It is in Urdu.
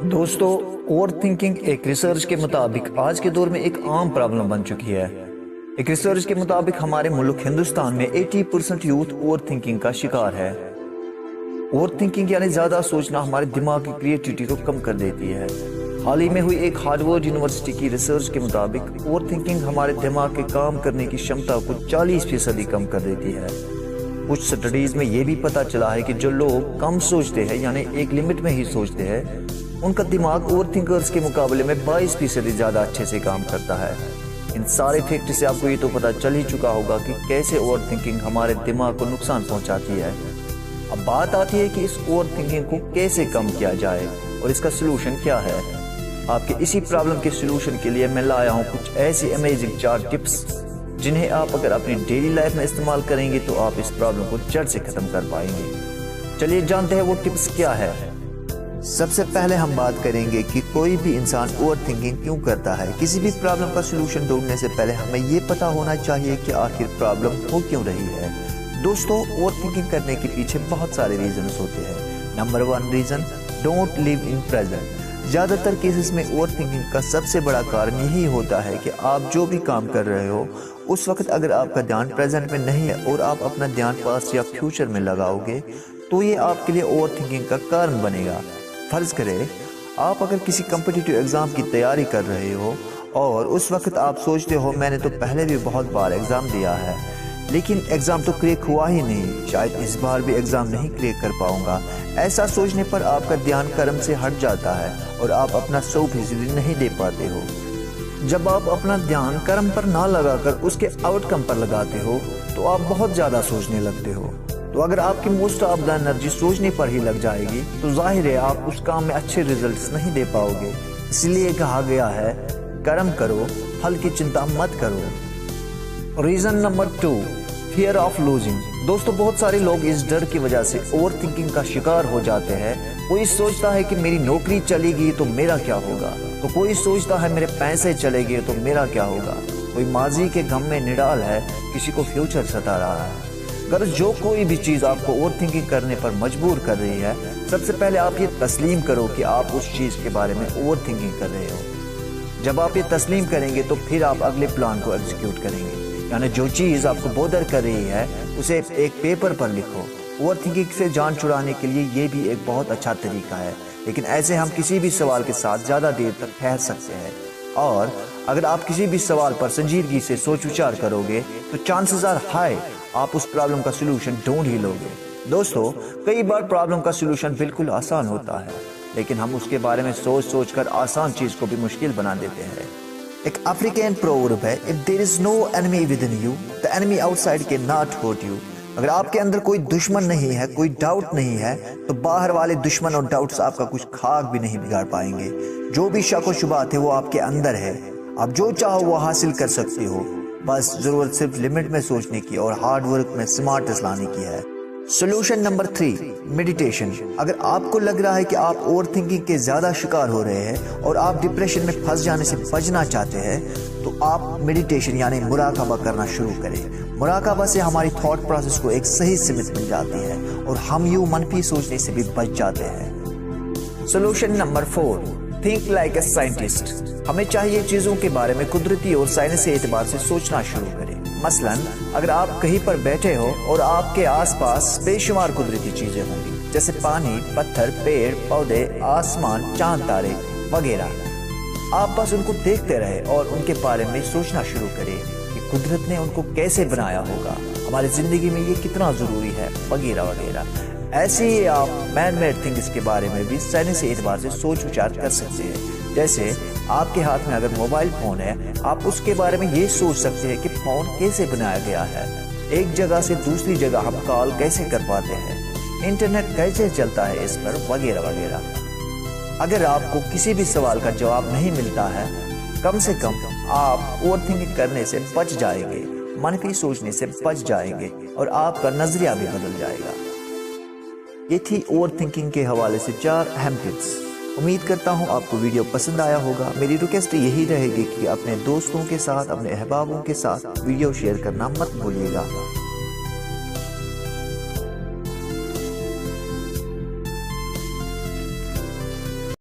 دوستو، اوور تھنکنگ ایک ریسرچ کے مطابق آج کے دور میں ایک عام پرابلم بن چکی ہے۔ ایک ریسرچ کے مطابق ہمارے ملک ہندوستان میں 80% یوتھ اوور تھنکنگ کا شکار ہے۔ اوور تھنکنگ یعنی زیادہ سوچنا ہمارے دماغ کی کریٹیوٹی کو کم کر دیتی ہے۔ حال ہی میں ہوئی ایک ہارورڈ یونیورسٹی کی ریسرچ کے مطابق اوور تھنکنگ ہمارے دماغ کے کام کرنے کی شمتا کو 40% کم کر دیتی ہے۔ کچھ سٹڈیز میں یہ بھی پتا چلا ہے کہ جو لوگ کم سوچتے ہیں یعنی ایک لمٹ میں ہی سوچتے ہیں، ان کا دماغ اوور تھنکرز کے مقابلے میں 22% زیادہ اچھے سے کام کرتا ہے۔ ان سارے فیکٹ سے آپ کو یہ تو پتا چل ہی چکا ہوگا کہ کیسے اوور تھنکنگ ہمارے دماغ کو نقصان پہنچاتی ہے۔ اب بات آتی ہے کہ اس اوور تھنکنگ کو کیسے کم کیا جائے اور اس کا سلوشن کیا ہے۔ آپ کے اسی پرابلم کے سلوشن کے لیے میں لایا ہوں کچھ ایسی امیزنگ 4 ٹپس جنہیں آپ اگر اپنی ڈیلی لائف میں استعمال کریں گے تو آپ اس پرابلم کو جڑ سے ختم کر پائیں گے۔ چلیے جانتے ہیں وہ ٹپس کیا ہے۔ سب سے پہلے ہم بات کریں گے کہ کوئی بھی انسان اوور تھنکنگ کیوں کرتا ہے۔ کسی بھی پرابلم کا سلوشن ڈھونڈنے سے پہلے ہمیں یہ پتا ہونا چاہیے کہ آخر پرابلم ہو کیوں رہی ہے۔ دوستو، اوور تھنکنگ کرنے کے پیچھے بہت سارے ریزنز ہوتے ہیں۔ Number 1 reason, don't live in present. زیادہ تر کیسز میں اوور تھنکنگ کا سب سے بڑا کارن یہی ہوتا ہے کہ آپ جو بھی کام کر رہے ہو اس وقت اگر آپ کا دھیان پریزنٹ میں نہیں ہے اور آپ اپنا دھیان پاسٹ یا فیوچر میں لگاؤ گے تو یہ آپ کے لیے اوور تھنکنگ کا کارن بنے گا۔ فرض کرے آپ اگر کسی کمپٹیٹیو ایگزام کی تیاری کر رہے ہو اور اس وقت آپ سوچتے ہو میں نے تو پہلے بھی بہت بار ایگزام دیا ہے لیکن ایگزام تو کریک ہوا ہی نہیں، شاید اس بار بھی ایگزام نہیں کریک کر پاؤں گا۔ ایسا سوچنے پر آپ کا دھیان کرم سے ہٹ جاتا ہے اور آپ اپنا 100% نہیں دے پاتے ہو۔ جب آپ اپنا دھیان کرم پر نہ لگا کر اس کے آؤٹ کم پر لگاتے ہو تو آپ بہت زیادہ سوچنے لگتے ہو۔ تو اگر آپ کی موسٹ آف دا انرجی سوچنے پر ہی لگ جائے گی تو ظاہر ہے آپ اس کام میں اچھے ریزلٹس نہیں دے پاؤ گے۔ اس لیے کہا گیا ہے کرم کرو، پھل کی چنتا مت کرو۔ Reason number 2، fear of losing. دوستو، بہت سارے لوگ اس ڈر کی وجہ سے اوور تھنکنگ کا شکار ہو جاتے ہیں۔ کوئی سوچتا ہے کہ میری نوکری چلے گی تو میرا کیا ہوگا، تو کوئی سوچتا ہے میرے پیسے چلے گئے تو میرا کیا ہوگا، کوئی ماضی کے غم میں نڈال ہے، کسی کو فیوچر ستا رہا ہے۔ غرض جو کوئی بھی چیز آپ کو اوور تھنکنگ کرنے پر مجبور کر رہی ہے، سب سے پہلے آپ یہ تسلیم کرو کہ آپ اس چیز کے بارے میں اوور تھنکنگ کر رہے ہو۔ جب آپ یہ تسلیم کریں گے تو پھر آپ اگلے پلان کو ایگزیکیوٹ کریں گے، یعنی جو چیز آپ کو بودر کر رہی ہے اسے ایک پیپر پر لکھو۔ اوور تھنکنگ سے جان چھڑانے کے لیے یہ بھی ایک بہت اچھا طریقہ ہے، لیکن ایسے ہم کسی بھی سوال کے ساتھ زیادہ دیر تک ٹھہر سکتے ہیں، اور اگر آپ کسی بھی سوال پر سنجیدگی سے سوچ وچار کرو گے تو چانسز آر ہائی آپ اس پرابلم کا سلوشن ڈھونڈ ہی لو گے۔ دوستو، کئی بار پرابلم کا سلوشن بالکل آسان ہوتا ہے لیکن ہم اس کے بارے میں سوچ کر آسان چیز کو بھی مشکل بنا دیتے ہیں۔ ایک افریقین پروورب ہے، if there is no enemy within you, the enemy outside cannot hurt you۔ اگر آپ کے اندر کوئی دشمن نہیں ہے، کوئی ڈاؤٹ نہیں ہے، تو باہر والے دشمن اور ڈاؤٹس آپ کا کچھ خاک بھی نہیں بگاڑ پائیں گے۔ جو بھی شک و شبہات ہے وہ آپ کے اندر ہے، آپ جو چاہو وہ حاصل کر سکتے ہو، بس ضرورت صرف لمٹ میں سوچنے کی اور ہارڈ ورک میں سمارٹنس لانے کی ہے۔ Solution number 3، meditation. اگر آپ کو لگ رہا ہے کہ آپ اوور تھنکنگ کے زیادہ شکار ہو رہے ہیں اور آپ ڈپریشن میں پھنس جانے سے بچنا چاہتے ہیں تو آپ میڈیٹیشن یعنی مراقبہ کرنا شروع کریں۔ مراقبہ سے ہماری تھاٹ پروسیس کو ایک صحیح سمت مل جاتی ہے اور ہم یوں منفی سوچنے سے بھی بچ جاتے ہیں۔ Solution number 4، think like a scientist. ہمیں چاہیے چیزوں کے بارے میں قدرتی اور سائنسی اعتبار سے سوچنا شروع کریں۔ مثلا اگر آپ کہیں پر بیٹھے ہو اور آپ کے آس پاس بے شمار قدرتی چیزیں ہوں گی جیسے پانی، پتھر، پیڑ پودے، آسمان، چاند، تارے وغیرہ، آپ بس ان کو دیکھتے رہے اور ان کے بارے میں سوچنا شروع کریں کہ قدرت نے ان کو کیسے بنایا ہوگا، ہماری زندگی میں یہ کتنا ضروری ہے، وغیرہ وغیرہ۔ ایسے ہی آپ مین میڈ تھنگس کے بارے میں بھی سائنسی اعتبار سے سوچ وچار کر سکتے ہیں۔ جیسے آپ کے ہاتھ میں اگر موبائل فون ہے، آپ اس کے بارے میں یہ سوچ سکتے ہیں کہ فون کیسے بنایا گیا ہے، ایک جگہ سے دوسری جگہ ہم کال کیسے کر پاتے ہیں، انٹرنیٹ کیسے چلتا ہے اس پر، وغیرہ وغیرہ۔ اگر آپ کو کسی بھی سوال کا جواب نہیں ملتا ہے، کم سے کم آپ اوور تھنکنگ کرنے سے بچ جائیں گے، منفی سوچنے سے بچ جائیں گے اور آپ کا نظریہ بھی بدل جائے گا۔ یہ تھی اوور تھنکنگ کے حوالے سے 4 اہم ٹپس۔ امید کرتا ہوں آپ کو ویڈیو پسند آیا ہوگا۔ میری ریکویسٹ یہی رہے گی کہ اپنے دوستوں کے ساتھ، اپنے احبابوں کے ساتھ ویڈیو شیئر کرنا مت بھولیے گا۔